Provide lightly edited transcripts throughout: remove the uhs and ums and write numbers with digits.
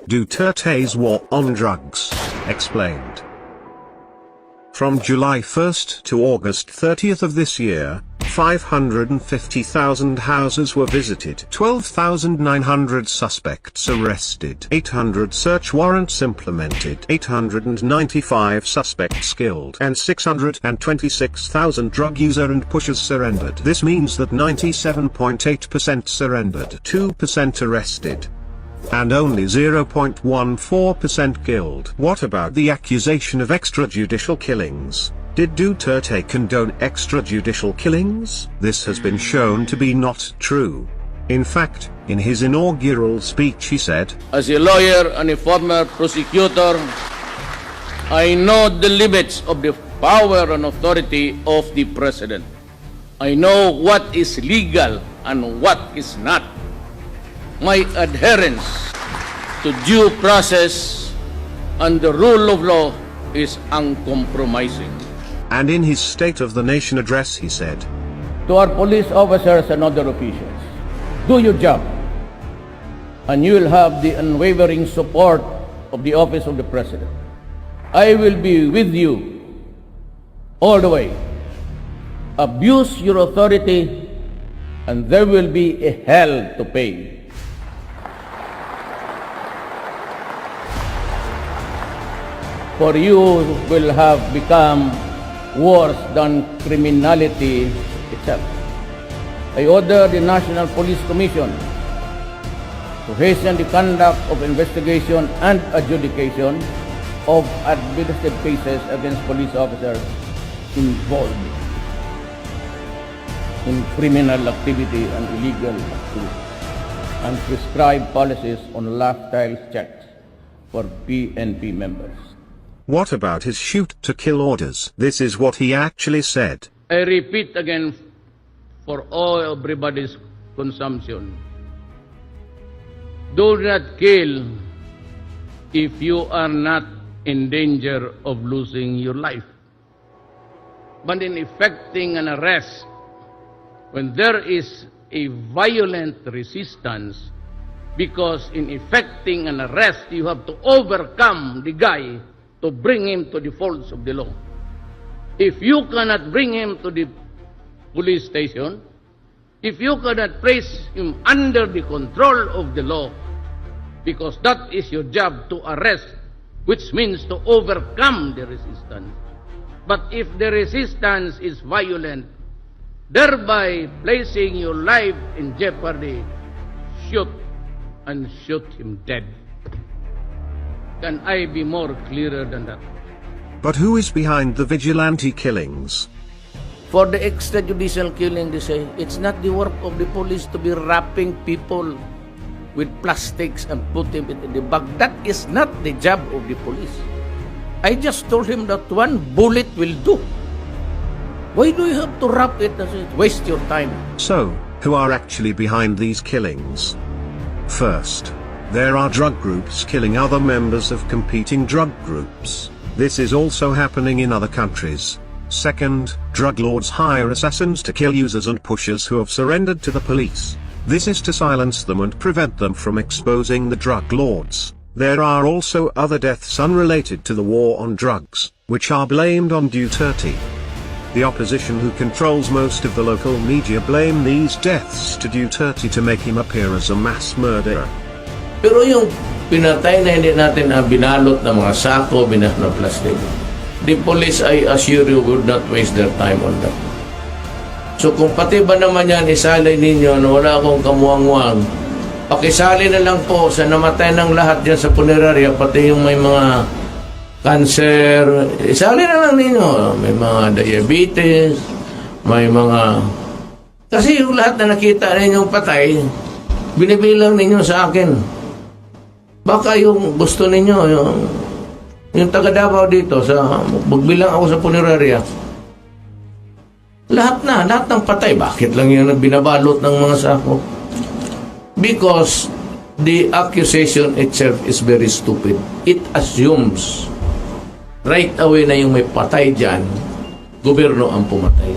Duterte's war on drugs, explained. From July 1st to August 30th of this year, 550,000 houses were visited, 12,900 suspects arrested, 800 search warrants implemented, 895 suspects killed, and 626,000 drug user and pushers surrendered. This means that 97.8% surrendered, 2% arrested, and only 0.14% killed. What about the accusation of extrajudicial killings? Did Duterte condone extrajudicial killings? This has been shown to be not true. In fact, in his inaugural speech he said, "As a lawyer and a former prosecutor, I know the limits of the power and authority of the President. I know what is legal and what is not. My adherence to due process and the rule of law is uncompromising." And in his State of the Nation address he said, To our police officers and other officials, do your job, and you will have the unwavering support of the Office of the President. I will be with you all the way. Abuse your authority, and there will be a hell to pay. For you will have become worse than criminality itself. I order the National Police Commission to hasten the conduct of investigation and adjudication of administrative cases against police officers involved in criminal activity and illegal activity, and prescribe policies on lifestyle checks for PNP members. what about his shoot-to-kill orders? This is what he actually said. I repeat again for all everybody's consumption. Do not kill if you are not in danger of losing your life. But in effecting an arrest, when there is a violent resistance, because in effecting an arrest, you have to overcome the guy to bring him to the folds of the law. If you cannot bring him to the police station, if you cannot place him under the control of the law, because that is your job, to arrest, which means to overcome the resistance. But if the resistance is violent, thereby placing your life in jeopardy, shoot and shoot him dead. Can I be more clearer than that? But who is behind the vigilante killings? For the extrajudicial killing, they say, it's not the work of the police to be wrapping people with plastics and put them in the bag. That is not the job of the police. I just told him that one bullet will do. Why do you have to wrap it? Waste your time. So, who are actually behind these killings? First, there are drug groups killing other members of competing drug groups. This is also happening in other countries. Second, drug lords hire assassins to kill users and pushers who have surrendered to the police. This is to silence them and prevent them from exposing the drug lords. There are also other deaths unrelated to the war on drugs, which are blamed on Duterte. The opposition, who controls most of the local media, blame these deaths to Duterte to make him appear as a mass murderer. Pero yung pinatay na hindi natin na binalot na mga sako, binalot na plastic, the police, I assure you, would not waste their time on that. So kung pati ba naman yan isalay ninyo na wala akong kamuang-muang, pakisali na lang po sa namatay ng lahat dyan sa punerarya, pati yung may mga cancer, isali na lang ninyo. May mga diabetes, may mga... Kasi yung lahat na nakita ninyong patay, binibilang ninyo sa akin. Baka yung gusto ninyo, yung taga Davao dito, magbilang ako sa punerarya, lahat ng patay. Bakit lang yun binabalot ng mga sako? Because the accusation itself is very stupid. It assumes right away na yung may patay dyan, gobyerno ang pumatay.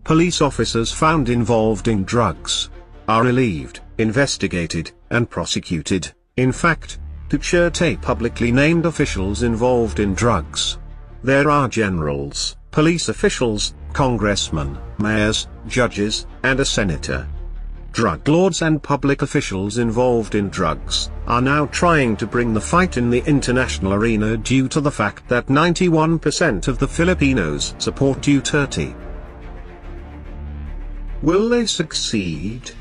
Police officers found involved in drugs are relieved, investigated, and prosecuted. In fact, Duterte publicly named officials involved in drugs. There are generals, police officials, congressmen, mayors, judges, and a senator. Drug lords and public officials involved in drugs are now trying to bring the fight in the international arena due to the fact that 91% of the Filipinos support Duterte. Will they succeed?